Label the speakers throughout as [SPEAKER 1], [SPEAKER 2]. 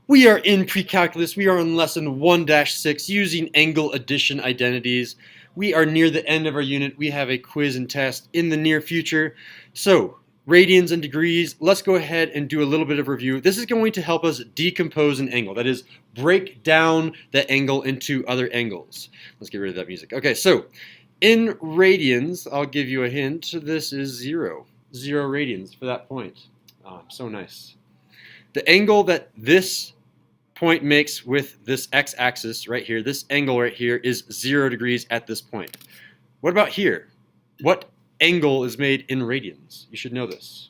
[SPEAKER 1] We are in Precalculus. We are on lesson 1-6 using angle addition identities. We are near the end of our unit. We have a quiz and test in the near future. So, radians and degrees, let's go ahead and do a little bit of review. This is going to help us decompose an angle. That is, break down the angle into other angles. Let's get rid of that music. Okay, so in radians, I'll give you a hint. This is 0. 0 radians for that point. Oh, so nice. The angle that this point makes with this x-axis right here, this angle right here, is 0 degrees at this point. What about here? What angle is made in radians? You should know this.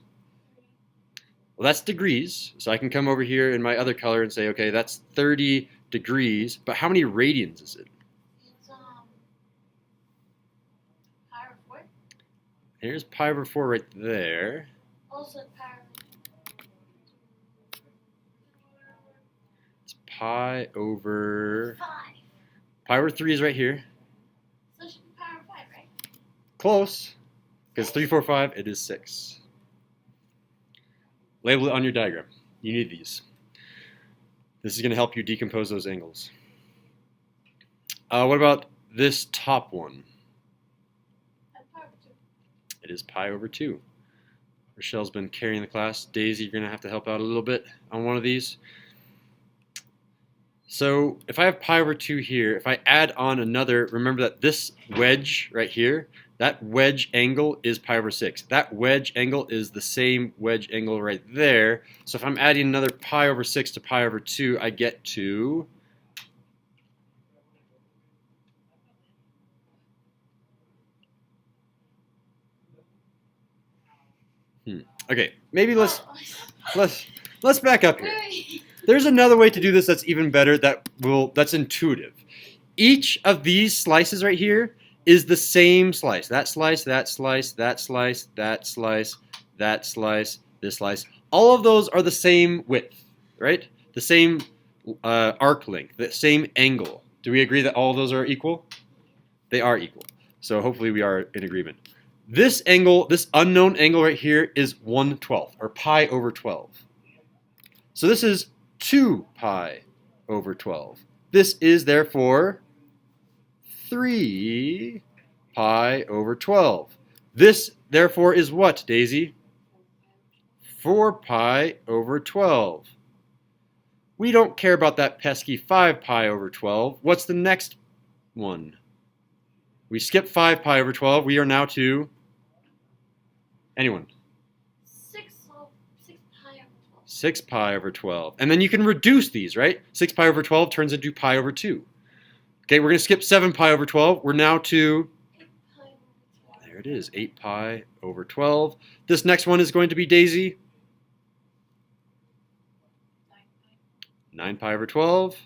[SPEAKER 1] Well, that's degrees, so I can come over here in my other color and say, okay, that's 30 degrees, but how many radians is it?
[SPEAKER 2] It's pi over 4.
[SPEAKER 1] Here's pi over 4 right there.
[SPEAKER 2] Also pi over
[SPEAKER 1] Pi over
[SPEAKER 2] 5.
[SPEAKER 1] pi over 3 is right here.
[SPEAKER 2] So it should be pi over 5, right?
[SPEAKER 1] Close, because 3, 4, 5, it is 6. Label it on your diagram. You need these. This is going to help you decompose those angles. What about this top one?
[SPEAKER 2] Pi over 2.
[SPEAKER 1] It is pi over 2. Rochelle's been carrying the class. Daisy, you're going to have to help out a little bit on one of these. So if I have pi over 2 here, if I add on another, remember that this wedge right here, that wedge angle is pi over 6. That wedge angle is the same wedge angle right there. So if I'm adding another pi over 6 to pi over 2, I get to okay, maybe let's back up here. There's another way to do this that's even better, that's intuitive. Each of these slices right here is the same slice. That slice, that slice, that slice, that slice, that slice, this slice. All of those are the same width, right? The same arc length, the same angle. Do we agree that all of those are equal? They are equal. So hopefully we are in agreement. This angle, this unknown angle right here is 1/12, or pi over 12. So this is 2 pi over 12. This is therefore 3 pi over 12. This therefore is what, Daisy? 4 pi over 12. We don't care about that pesky 5 pi over 12. What's the next one? We skip 5 pi over 12. We are now to anyone? 6 pi over 12. And then you can reduce these, right? 6 pi over 12 turns into pi over 2. Okay, we're going to skip 7 pi over 12. We're now to, there it is, 8 pi over 12. This next one is going to be Daisy. 9 pi over 12.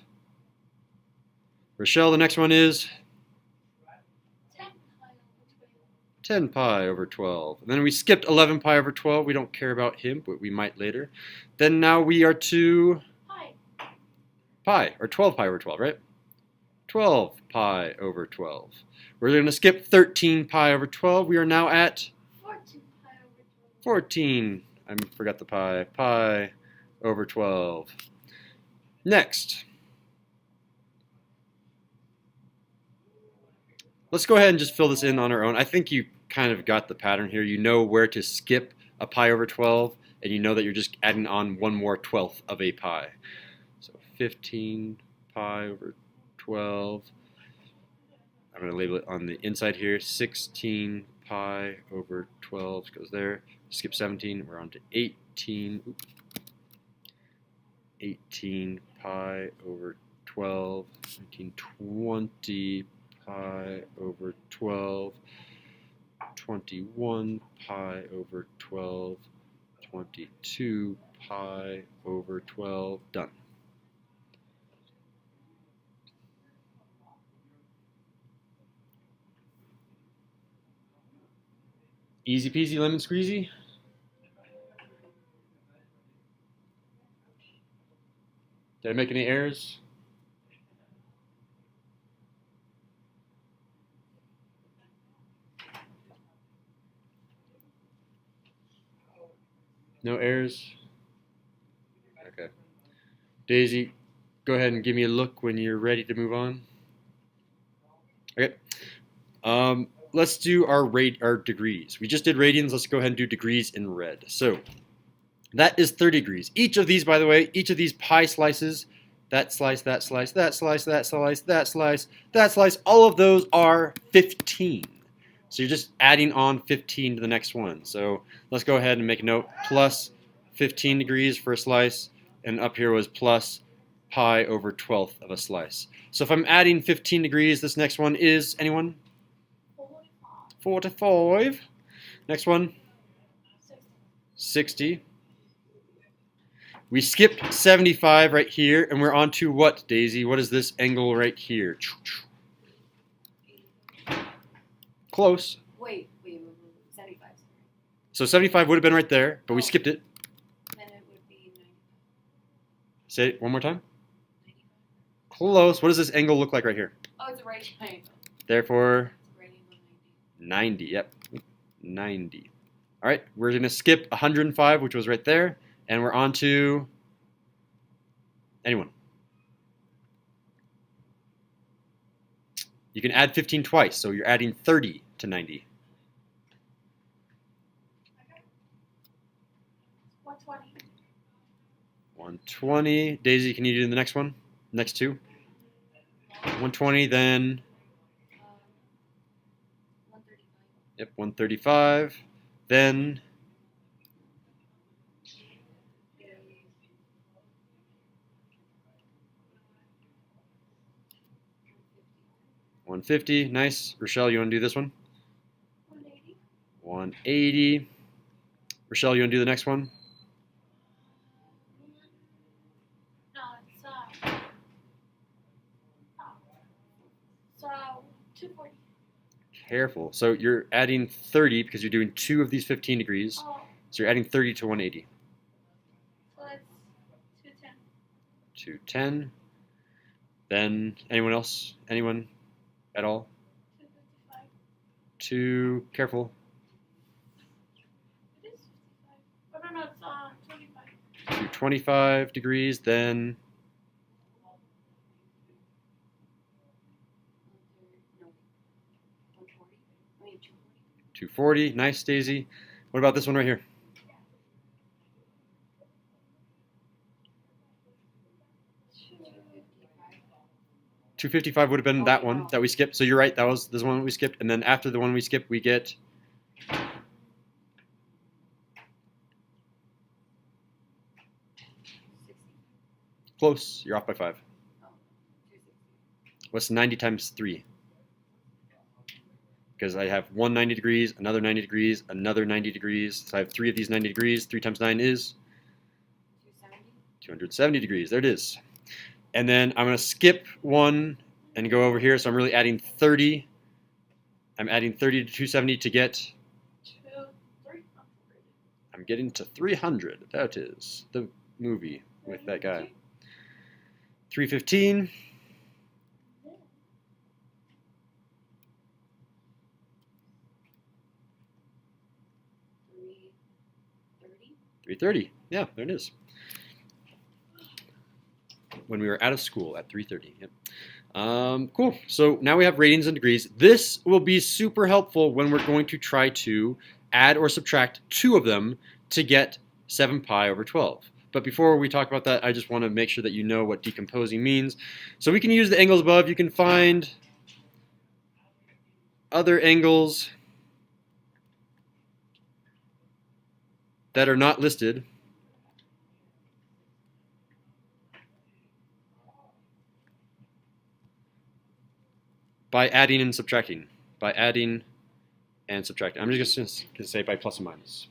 [SPEAKER 1] Rochelle, the next one is 10 pi over 12. And then we skipped 11 pi over 12. We don't care about him, but we might later. Then now we are to pi, or 12 pi over 12, right? 12 pi over 12. We're going to skip 13 pi over 12. We are now at
[SPEAKER 2] 14 pi over 12.
[SPEAKER 1] 14. I forgot the pi over 12. Next. Let's go ahead and just fill this in on our own. I think you kind of got the pattern here. You know where to skip a pi over 12, and you know that you're just adding on one more 12th of a pi. So 15 pi over 12. I'm going to label it on the inside here. 16 pi over 12 goes there. Skip 17. We're on to 18. Oops. 18 pi over 12. 19, 20 pi over 12. 21 pi over 12. 22 pi over 12. Done. Easy peasy lemon squeezy. Did I make any errors? No errors? Okay. Daisy, go ahead and give me a look when you're ready to move on. Okay. Let's do our degrees. We just did radians. Let's go ahead and do degrees in red. So that is 30 degrees. Each of these, by the way, each of these pie slices, that slice, that slice, that slice, that slice, that slice, that slice, all of those are 15. So you're just adding on 15 to the next one. So let's go ahead and make a note. Plus 15 degrees for a slice, and up here was plus pi over 12th of a slice. So if I'm adding 15 degrees, this next one is, anyone? 45. Next one? 60. We skipped 75 right here, and we're on to what, Daisy? What is this angle right here? Close.
[SPEAKER 3] Wait, 75.
[SPEAKER 1] So 75 would have been right there, but we skipped it.
[SPEAKER 3] Then it would be 95.
[SPEAKER 1] Say it one more time. 95. Close. What does this angle look like right here?
[SPEAKER 3] Oh, it's a right triangle.
[SPEAKER 1] Therefore,
[SPEAKER 3] It's a right angle
[SPEAKER 1] 90. Yep, 90. All right, we're going to skip 105, which was right there, and we're on to anyone. You can add 15 twice, so you're adding 30 to 90.
[SPEAKER 2] 120.
[SPEAKER 1] 120. Daisy, can you do the next one? Next two? 120, then
[SPEAKER 3] 135.
[SPEAKER 1] yep, 135. Then 150. Nice. Rochelle, you want to do this one?
[SPEAKER 2] 180.
[SPEAKER 1] 180. Rochelle, you want to do the next one?
[SPEAKER 2] No, it's 240.
[SPEAKER 1] Careful. So you're adding 30 because you're doing two of these 15 degrees.
[SPEAKER 2] Oh,
[SPEAKER 1] So you're adding 30 to 180.
[SPEAKER 2] so that's 210.
[SPEAKER 1] 210. Then anyone else? Anyone at all?
[SPEAKER 2] 255.
[SPEAKER 1] Careful.
[SPEAKER 2] It is 55. Oh, no, it's 25.
[SPEAKER 1] 225 degrees. Then
[SPEAKER 3] 140. I mean 240.
[SPEAKER 1] 240. Nice, Daisy. What about this one right here? 255 would have been that one that we skipped. So you're right. That was this one that we skipped. And then after the one we skipped, we get close. You're off by 5. What's 90 times 3? Because I have one 90 degrees, another 90 degrees, another 90 degrees. So I have 3 of these 90 degrees. 3 times 9 is 270 degrees. There it is. And then I'm going to skip one and go over here. So I'm really adding 30. I'm adding 30 to 270 to get.
[SPEAKER 2] 300.
[SPEAKER 1] I'm getting to 300. That is the movie with that guy. 315. 330. Yeah, there it is. When we were out of school at 3:30. Yep. Cool. So now we have radians and degrees. This will be super helpful when we're going to try to add or subtract 2 of them to get 7 pi over 12. But before we talk about that, I just want to make sure that you know what decomposing means. So we can use the angles above. You can find other angles that are not listed. By adding and subtracting. By adding and subtracting. I'm just going to say by plus and minus.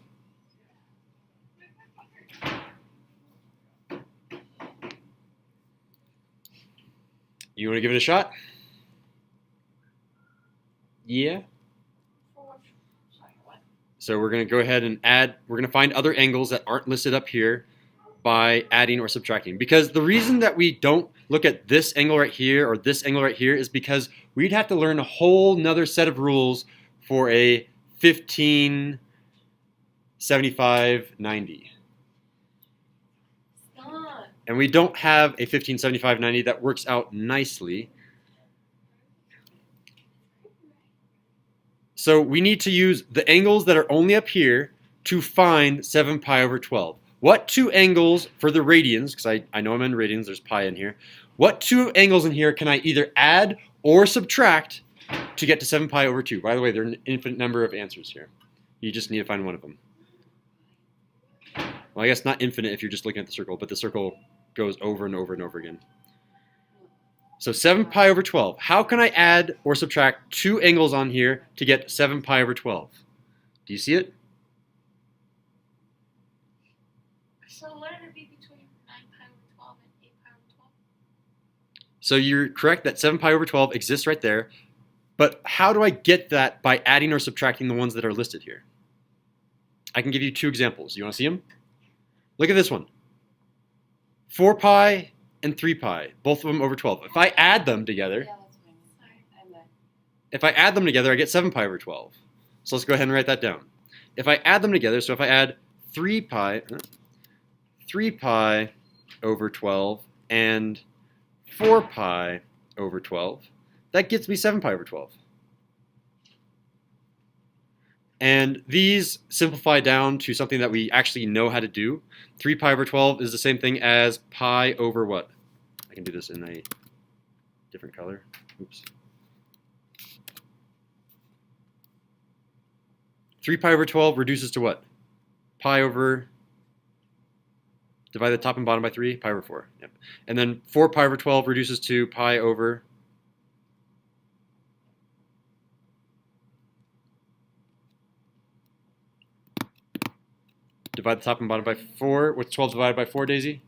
[SPEAKER 1] You want to give it a shot? Yeah? So we're going to go ahead and add, we're going to find other angles that aren't listed up here by adding or subtracting. Because the reason that we don't look at this angle right here or this angle right here is because we'd have to learn a whole nother set of rules for a 15, 75, 90.
[SPEAKER 3] Stop.
[SPEAKER 1] And we don't have a 1575/90. That works out nicely. So we need to use the angles that are only up here to find 7 pi over 12. What two angles for the radians, because I know I'm in radians, there's pi in here. What two angles in here can I either add or subtract to get to 7 pi over 2? By the way, there are an infinite number of answers here. You just need to find one of them. Well, I guess not infinite if you're just looking at the circle, but the circle goes over and over and over again. So 7 pi over 12. How can I add or subtract two angles on here to get 7 pi over 12? Do you see it?
[SPEAKER 2] So what would it be between 9 pi over 12 and 8 pi over 12?
[SPEAKER 1] So you're correct that 7 pi over 12 exists right there. But how do I get that by adding or subtracting the ones that are listed here? I can give you two examples. You want to see them? Look at this one. 4 pi and 3 pi, both of them over 12. If I add them together,
[SPEAKER 3] Yeah, that's fine. I'm that.
[SPEAKER 1] if I add them together, I get 7 pi over 12. So let's go ahead and write that down. If I add them together, so if I add 3 pi over 12 and 4 pi over 12, that gets me 7 pi over 12. And these simplify down to something that we actually know how to do. 3 pi over 12 is the same thing as pi over what? I can do this in a different color. Oops. 3 pi over 12 reduces to what? Pi over, divide the top and bottom by 3, pi over 4. Yep. And then 4 pi over 12 reduces to pi over, divide the top and bottom by 4. What's 12 divided by 4, Daisy?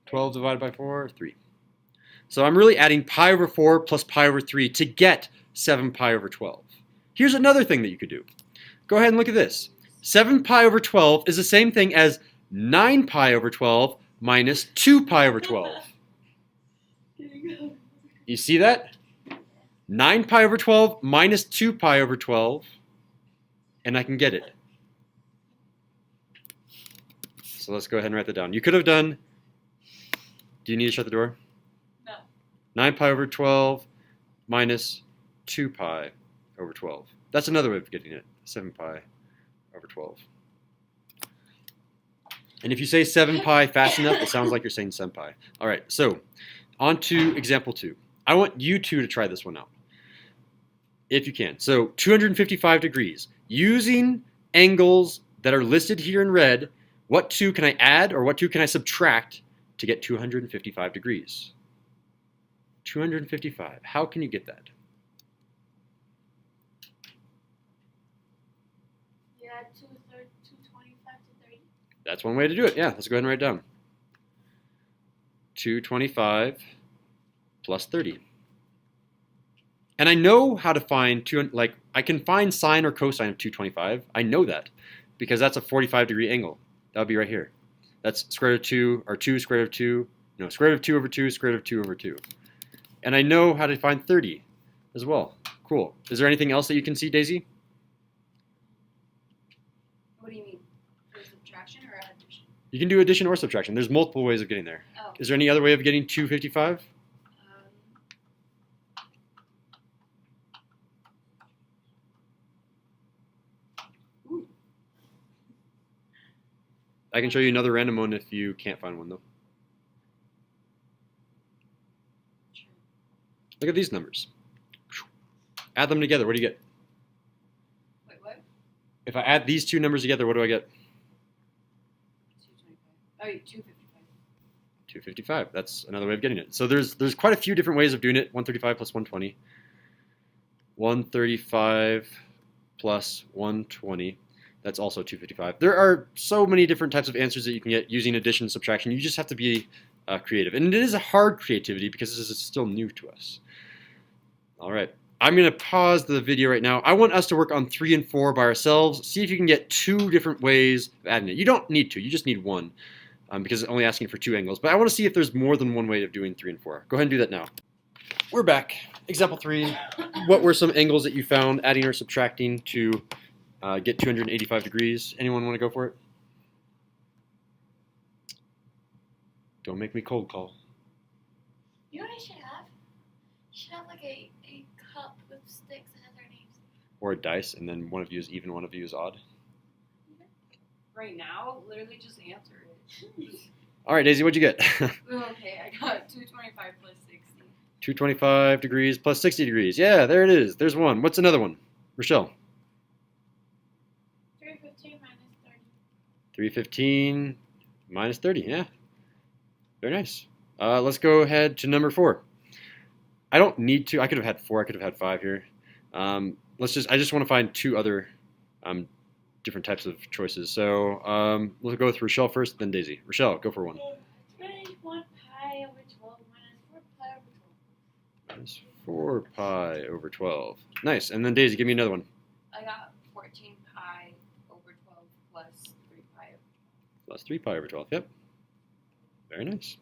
[SPEAKER 1] 12 divided by 4, 3. So I'm really adding pi over 4 plus pi over 3 to get 7 pi over 12. Here's another thing that you could do. Go ahead and look at this. 7 pi over 12 is the same thing as 9 pi over 12 minus 2 pi over 12. You see that? 9 pi over 12 minus 2 pi over 12. And I can get it. So let's go ahead and write that down. You could have done, do you need to shut the door?
[SPEAKER 2] No.
[SPEAKER 1] 9 pi over 12 minus 2 pi over 12. That's another way of getting it, 7 pi over 12. And if you say 7 pi fast enough, it sounds like you're saying senpai. All right, so on to example 2. I want you two to try this one out, if you can. So 255 degrees. Using angles that are listed here in red, what two can I add or what two can I subtract to get 255 degrees? 255. How can you get that?
[SPEAKER 2] Yeah, 225 to 30.
[SPEAKER 1] That's one way to do it. Yeah, let's go ahead and write it down. 225 plus 30. And I know how to find I can find sine or cosine of 225. I know that because that's a 45-degree angle. That would be right here. That's square root of 2, or 2 square root of 2. No, square root of 2 over 2, square root of 2 over 2. And I know how to find 30 as well. Cool. Is there anything else that you can see, Daisy?
[SPEAKER 3] What do you mean? For subtraction or addition?
[SPEAKER 1] You can do addition or subtraction. There's multiple ways of getting there.
[SPEAKER 3] Oh.
[SPEAKER 1] Is there any other way of getting 255? I can show you another random one if you can't find one, though.
[SPEAKER 3] Sure.
[SPEAKER 1] Look at these numbers. Add them together. What do you get?
[SPEAKER 3] Wait, what?
[SPEAKER 1] If I add these two numbers together, what do I get?
[SPEAKER 3] 225. Oh, 255.
[SPEAKER 1] 255. That's another way of getting it. So there's quite a few different ways of doing it. 135 plus 120. 135 plus 120. That's also 255. There are so many different types of answers that you can get using addition and subtraction. You just have to be creative. And it is a hard creativity because this is still new to us. All right. I'm going to pause the video right now. I want us to work on 3 and 4 by ourselves. See if you can get 2 different ways of adding it. You don't need to. You just need 1 because it's only asking for 2 angles. But I want to see if there's more than one way of doing 3 and 4. Go ahead and do that now. We're back. Example 3. What were some angles that you found adding or subtracting to get 285 degrees? Anyone want to go for it? Don't make me cold call.
[SPEAKER 2] You know what I should have? You should have like a cup with sticks that has our names.
[SPEAKER 1] Or a dice, and then one of you is even, one of you is odd.
[SPEAKER 3] Right now, literally just answer it.
[SPEAKER 1] All right, Daisy, what'd you get?
[SPEAKER 3] Okay, I got 225 plus 60.
[SPEAKER 1] 225 degrees plus 60 degrees. Yeah, there it is. There's one. What's another one? Rochelle.
[SPEAKER 2] 315 minus 30.
[SPEAKER 1] 315 minus 30. Yeah. Very nice. Let's go ahead to number 4. I don't need to. I could have had 4. I could have had 5 here. I just want to find 2 other different types of choices. So we'll go with Rochelle first, then Daisy. Rochelle, go for one.
[SPEAKER 2] 21 pi over 12 minus 4 pi over 12.
[SPEAKER 1] Minus 4 pi over 12. Nice. And then Daisy, give me another one.
[SPEAKER 3] I got 14 pi over 12 plus 3 pi over
[SPEAKER 1] Plus 3 pi over 12. Yep. Very nice.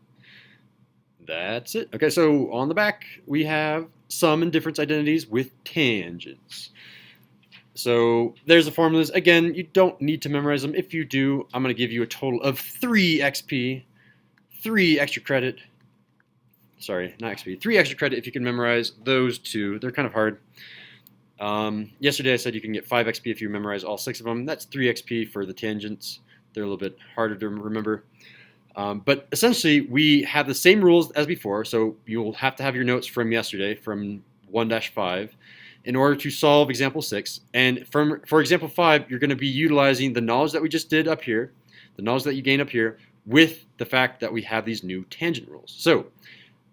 [SPEAKER 1] That's it. Okay, so on the back, we have sum and difference identities with tangents. So there's the formulas. Again, you don't need to memorize them. If you do, I'm going to give you a total of 3 XP, 3 extra credit. Sorry, not XP. 3 extra credit if you can memorize those 2. They're kind of hard. Yesterday I said you can get 5 XP if you memorize all 6 of them. That's 3 XP for the tangents. They're a little bit harder to remember. But essentially, we have the same rules as before. So you'll have to have your notes from yesterday, from 1-5. In order to solve example 6. And for example 5, you're going to be utilizing the knowledge that we just did up here, the knowledge that you gained up here, with the fact that we have these new tangent rules. So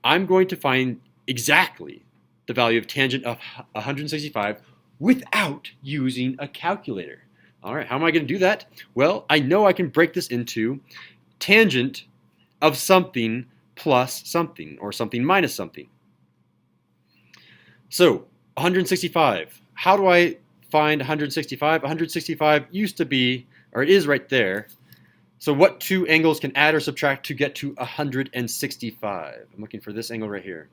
[SPEAKER 1] I'm going to find exactly the value of tangent of 165 without using a calculator. All right, how am I going to do that? Well, I know I can break this into tangent of something plus something, or something minus something. So 165. How do I find 165? 165 used to be, or it is right there. So what 2 angles can add or subtract to get to 165? I'm looking for this angle right here.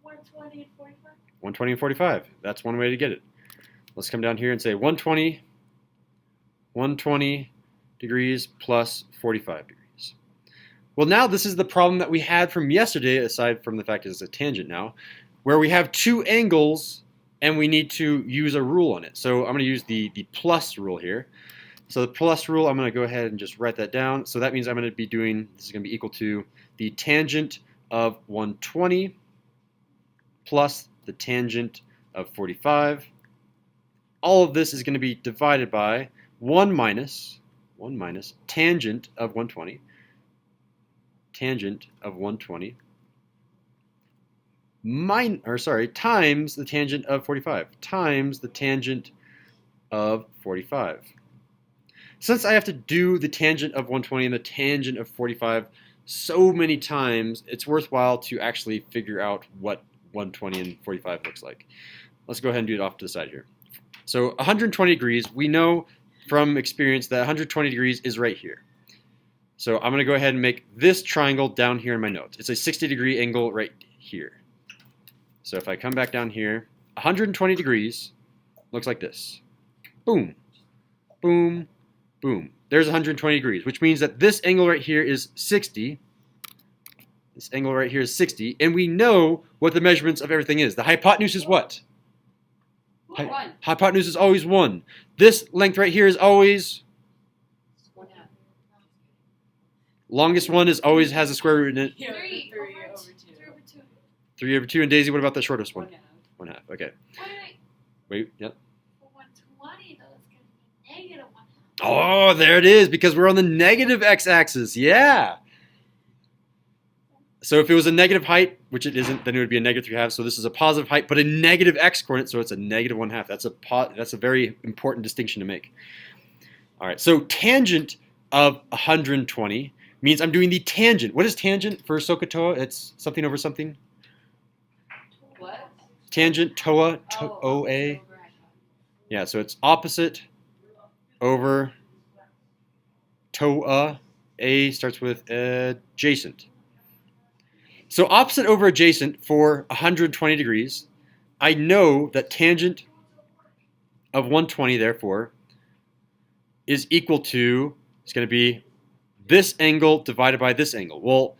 [SPEAKER 2] 120 and 45.
[SPEAKER 1] 120 and 45. That's one way to get it. Let's come down here and say 120 degrees plus 45 degrees. Well, now this is the problem that we had from yesterday, aside from the fact that it's a tangent now, where we have 2 angles and we need to use a rule on it. So I'm going to use the plus rule here. So the plus rule, I'm going to go ahead and just write that down. So that means I'm going to be doing, this is going to be equal to the tangent of 120 plus the tangent of 45. All of this is going to be divided by 1 minus tangent of 120, times the tangent of 45, times the tangent of 45. Since I have to do the tangent of 120 and the tangent of 45 so many times, it's worthwhile to actually figure out what 120 and 45 looks like. Let's go ahead and do it off to the side here. So 120 degrees, we know from experience that 120 degrees is right here. So I'm going to go ahead and make this triangle down here in my notes. It's a 60-degree angle right here. So if I come back down here, 120 degrees looks like this. Boom, boom, boom. There's 120 degrees, which means that this angle right here is 60. This angle right here is 60, and we know what the measurements of everything is. The hypotenuse is what?
[SPEAKER 3] 1.
[SPEAKER 1] Hypotenuse is always 1. This length right here is always,
[SPEAKER 3] 1/2.
[SPEAKER 1] longest one is always has a square root in it.
[SPEAKER 2] 3 over 2.
[SPEAKER 3] 3 over 2.
[SPEAKER 1] 3 over 2. And Daisy, what about the shortest one?
[SPEAKER 3] 1/2.
[SPEAKER 1] 1/2. Okay.
[SPEAKER 2] Wait.
[SPEAKER 1] Wait, yep.
[SPEAKER 2] For 120, though, it's going to be negative 1/2.
[SPEAKER 1] Oh, there it is, because we're on the negative x-axis. Yeah. So if it was a negative height, which it isn't, then it would be a negative 3/2. So this is a positive height, but a negative x-coordinate, so it's a negative 1/2. That's a very important distinction to make. All right, so tangent of 120 means I'm doing the tangent. What is tangent for SOHCAHTOA? It's something over something.
[SPEAKER 3] What?
[SPEAKER 1] Tangent, TOA, OA.
[SPEAKER 3] Over hypotenuse.
[SPEAKER 1] Yeah, so it's opposite over TOA. A starts with adjacent. So opposite over adjacent for 120 degrees, I know that tangent of 120, therefore, is equal to, it's going to be this angle divided by this angle. Well,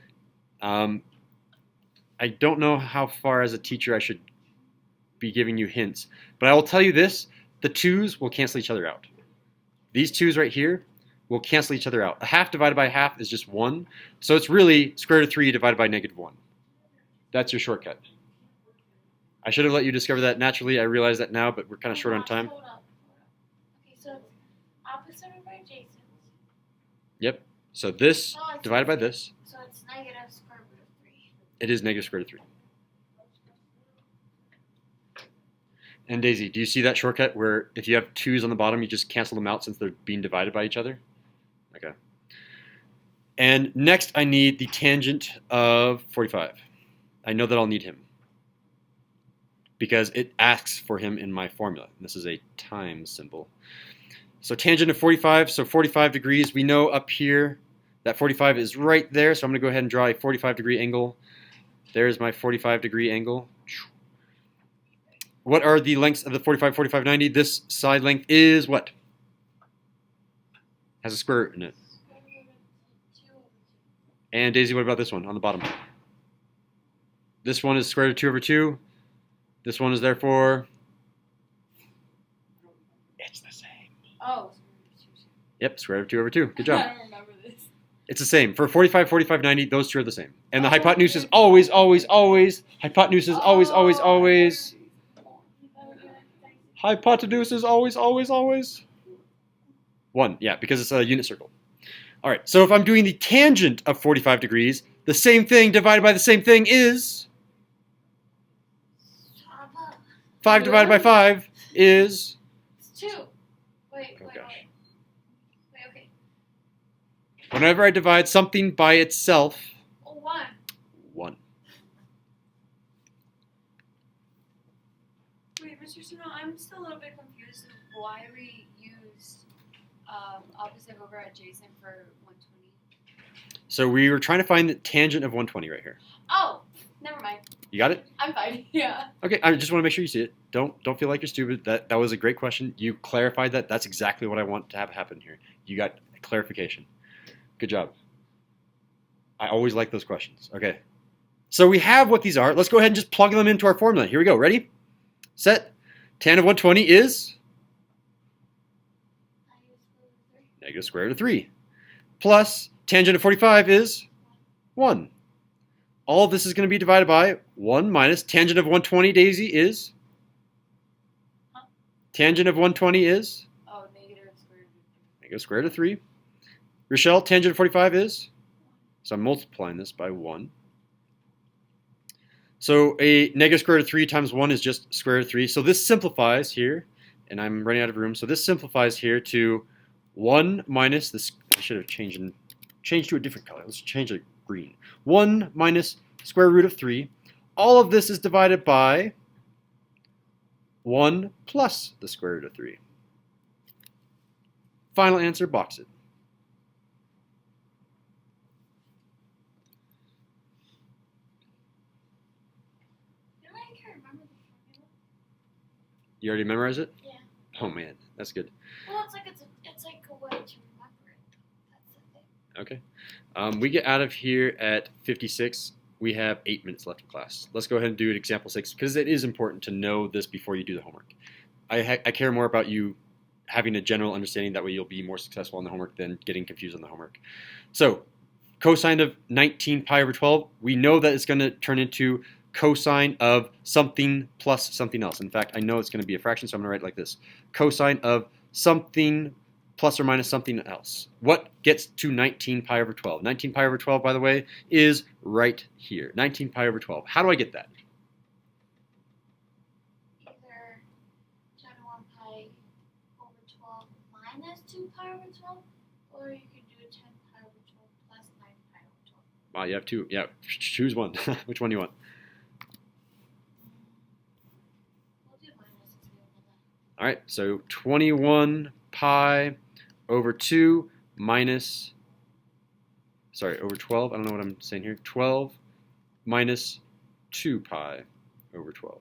[SPEAKER 1] I don't know how far as a teacher I should be giving you hints, but I will tell you this, the 2's will cancel each other out. These 2's right here will cancel each other out. A half divided by a half is just 1, so it's really square root of 3 divided by -1. That's your shortcut. I should have let you discover that naturally. I realize that now, but we're kind of short on time.
[SPEAKER 2] Hold up. Okay, so it's opposite of adjacent.
[SPEAKER 1] Yep. So this
[SPEAKER 2] Oh, it's
[SPEAKER 1] divided by this,
[SPEAKER 2] So it's negative square root of 3.
[SPEAKER 1] it is negative square root of 3. And Daisy, do you see that shortcut where if you have 2's on the bottom, you just cancel them out since they're being divided by each other? Okay. And next I need the tangent of 45. I know that I'll need him because it asks for him in my formula. This is a times symbol. So tangent of 45, so 45 degrees. We know up here that 45 is right there, so I'm going to go ahead and draw a 45-degree angle. There's my 45-degree angle. What are the lengths of the 45, 45, 90? This side length is what? Has a square root in it. And Daisy, what about this one on the bottom? This one is square root of 2 over 2. This one is therefore, it's the same.
[SPEAKER 3] Oh.
[SPEAKER 1] Yep, square root of 2 over 2. Good
[SPEAKER 3] I
[SPEAKER 1] job.
[SPEAKER 3] don't remember this.
[SPEAKER 1] It's the same. For 45, 45, 90, those two are the same. And the hypotenuse is always, always, always. Hypotenuse is always, always, always. Hypotenuse is always, always, always. 1, yeah, because it's a unit circle. All right, so if I'm doing the tangent of 45 degrees, the same thing divided by the same thing is 5 divided by 5 is,
[SPEAKER 2] It's 2. Wait,
[SPEAKER 1] oh
[SPEAKER 2] wait,
[SPEAKER 1] gosh.
[SPEAKER 2] wait. Wait, okay.
[SPEAKER 1] Whenever I divide something by itself,
[SPEAKER 2] 1.
[SPEAKER 1] 1.
[SPEAKER 3] Wait, Mr. Suno, I'm still a little bit confused of why we used opposite over adjacent for 120.
[SPEAKER 1] So we were trying to find the tangent of 120 right here.
[SPEAKER 3] Oh, never mind.
[SPEAKER 1] You got it?
[SPEAKER 3] I'm fine. Yeah.
[SPEAKER 1] Okay, I just want to make sure you see it. Don't feel like you're stupid. That was a great question. You clarified that. That's exactly what I want to have happen here. You got clarification. Good job. I always like those questions. Okay. So we have what these are. Let's go ahead and just plug them into our formula. Here we go. Ready? Set. Tan of 120 is negative square root of 3. Plus tangent of 45 is 1. All of this is going to be divided by 1 minus tangent of 120, Daisy, is? Tangent of 120 is?
[SPEAKER 3] Oh, negative square root of
[SPEAKER 1] Negative square root of 3. Rochelle, tangent of 45 is? So I'm multiplying this by 1. So a negative square root of 3 times 1 is just square root of 3. So this simplifies here, and I'm running out of room. So this simplifies here to 1 minus this. I should have changed to a different color. Let's change it green. 1 minus square root of 3. All of this is divided by 1 plus the square root of 3. Final answer, box it.
[SPEAKER 2] You know, I can't remember the formula.
[SPEAKER 1] You already memorized it?
[SPEAKER 2] Yeah.
[SPEAKER 1] Oh man, that's good.
[SPEAKER 2] Well, it's like a way to remember it. That's the thing.
[SPEAKER 1] Okay. We get out of here at 56. We have 8 minutes left in class. Let's go ahead and do an example 6 because it is important to know this before you do the homework. I care more about you having a general understanding. That way you'll be more successful on the homework than getting confused on the homework. So cosine of 19 pi over 12, we know that it's going to turn into cosine of something plus something else. In fact, I know it's going to be a fraction, so I'm going to write it like this. Cosine of something plus or minus something else. What gets to 19 pi over 12? 19 pi over 12, by the way, is right here. 19 pi over 12. How do I get that?
[SPEAKER 2] Either 10 to 1 pi over 12 minus 2 pi over 12, or you could do 10 pi over 12 plus 9 pi over 12.
[SPEAKER 1] Wow, you have two. Yeah, choose one. Which one do you want?
[SPEAKER 2] We'll do minus since we don't know that.
[SPEAKER 1] All right, so 21 pi over 2 minus, sorry, over 12. I don't know what I'm saying here. 12 minus 2 pi over 12.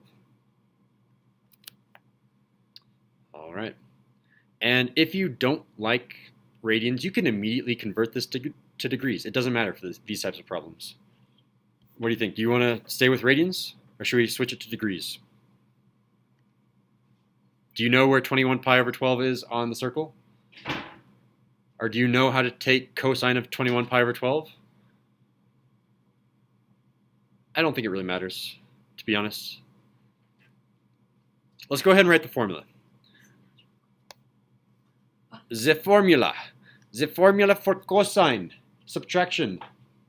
[SPEAKER 1] All right. And if you don't like radians, you can immediately convert this to degrees. It doesn't matter for these types of problems. What do you think? Do you want to stay with radians, or should we switch it to degrees? Do you know where 21 pi over 12 is on the circle? Or do you know how to take cosine of 21 pi over 12? I don't think it really matters, to be honest. Let's go ahead and write the formula. The formula for cosine subtraction.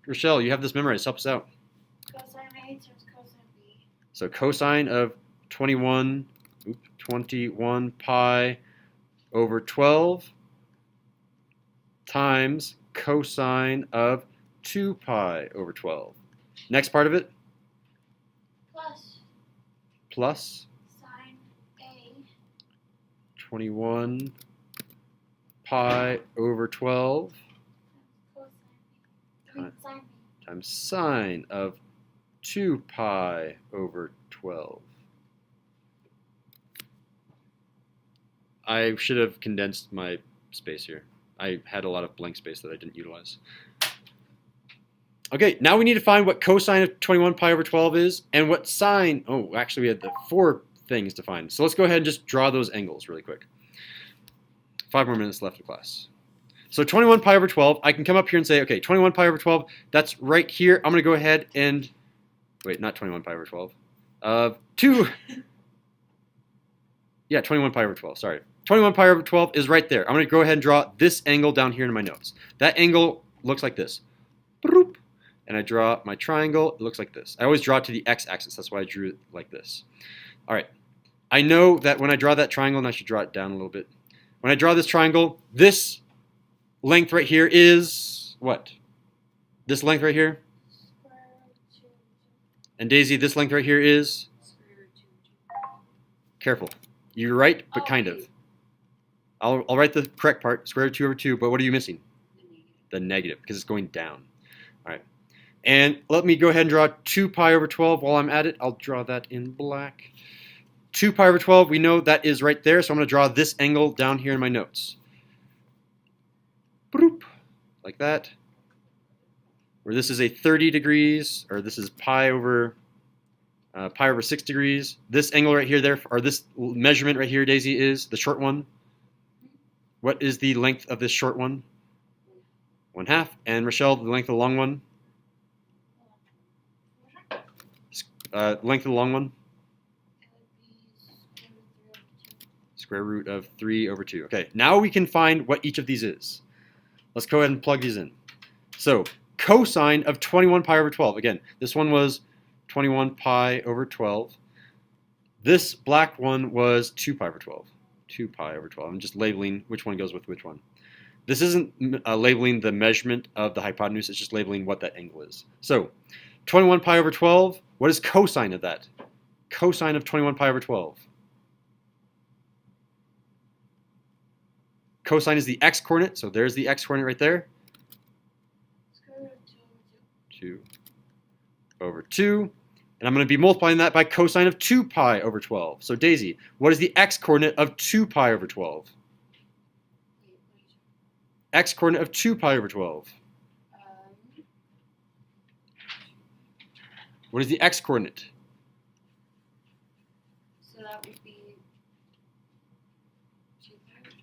[SPEAKER 1] Rochelle, you have this memorized. Help us out.
[SPEAKER 2] Cosine A times cosine B.
[SPEAKER 1] So cosine of 21 pi over 12 times cosine of 2 pi over 12. Next part of it? Plus
[SPEAKER 2] Sine A
[SPEAKER 1] 21 pi over 12
[SPEAKER 2] times cosine B.
[SPEAKER 1] times sine of 2 pi over 12. I should have condensed my space here. I had a lot of blank space that I didn't utilize. Okay, now we need to find what cosine of 21 pi over 12 is and what sine. Oh, actually, we had the 4 things to find. So let's go ahead and just draw those angles really quick. 5 more minutes left of class. So 21 pi over 12, I can come up here and say, okay, 21 pi over 12, that's right here. I'm going to go ahead and, wait, not 21 pi over 12. 21 pi over 12, sorry. 21 pi over 12 is right there. I'm going to go ahead and draw this angle down here in my notes. That angle looks like this. Boop. And I draw my triangle. It looks like this. I always draw it to the x-axis. That's why I drew it like this. All right. I know that when I draw that triangle, and I should draw it down a little bit. When I draw this triangle, this length right here is what? This length right here? And Daisy, this length right here is? Careful. You're right, but kind of. I'll write the correct part, square root 2 over 2, but what are you missing? The negative, because it's going down. All right. And let me go ahead and draw 2 pi over 12 while I'm at it. I'll draw that in black. 2 pi over 12, we know that is right there, so I'm going to draw this angle down here in my notes. Boop, like that. Where this is a 30 degrees, or this is pi over 6 degrees. This angle right here, or this measurement right here, Daisy, is the short one. What is the length of this short one? 1/2. And Rochelle, the length of the long one? Length of the long one? Square root of 3 over 2. Okay, now we can find what each of these is. Let's go ahead and plug these in. So, cosine of 21 pi over 12. Again, this one was 21 pi over 12. This black one was 2 pi over 12. 2 pi over 12. I'm just labeling which one goes with which one. This isn't labeling the measurement of the hypotenuse, it's just labeling what that angle is. So, 21 pi over 12, what is cosine of that? Cosine of 21 pi over 12. Cosine is the x-coordinate, so there's the x-coordinate right there.
[SPEAKER 2] Square root of
[SPEAKER 1] 2 over 2. And I'm going to be multiplying that by cosine of 2 pi over 12. So Daisy, what is the x-coordinate of 2 pi over 12? X-coordinate of 2 pi over 12. What is the x-coordinate?
[SPEAKER 3] So that would be 2 pi over 12?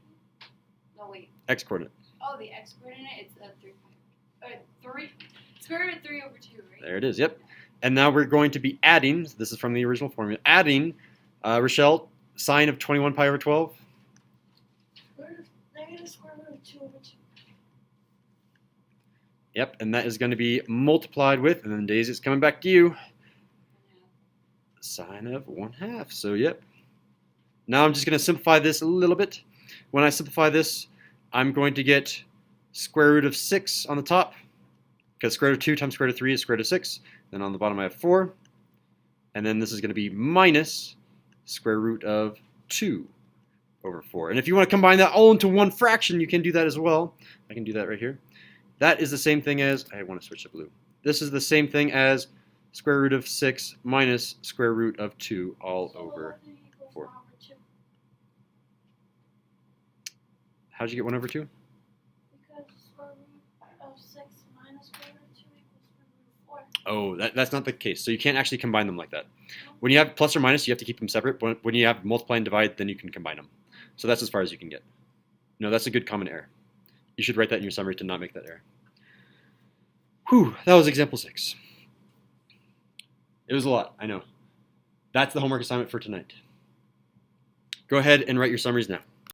[SPEAKER 3] No, wait.
[SPEAKER 1] X-coordinate.
[SPEAKER 3] Oh, the x coordinate, it's 3 pi. 3. Square root of 3 over 2, right?
[SPEAKER 1] There it is, yep. And now we're going to be adding, this is from the original formula, adding, Rochelle, sine of 21 pi over 12.
[SPEAKER 2] negative square root of 2 over 2.
[SPEAKER 1] Yep, and that is going to be multiplied with, and then Daisy, it's coming back to you, sine of 1/2. So, yep. Now I'm just going to simplify this a little bit. When I simplify this, I'm going to get square root of 6 on the top, because square root of 2 times square root of 3 is square root of 6. Then on the bottom I have 4. And then this is going to be minus square root of 2 over 4. And if you want to combine that all into one fraction, you can do that as well. I can do that right here. That is the same thing as, I want to switch to blue. This is the same thing as square root of 6 minus square root of 2 all over 4. How did you get 1 over 2?
[SPEAKER 2] Because square root of 6 minus square root of 2 equals square root of 4.
[SPEAKER 1] Oh, that's not the case. So you can't actually combine them like that. When you have plus or minus, you have to keep them separate. But when you have multiply and divide, then you can combine them. So that's as far as you can get. No, that's a good common error. You should write that in your summary to not make that error. Whew, that was example 6. It was a lot, I know. That's the homework assignment for tonight. Go ahead and write your summaries now.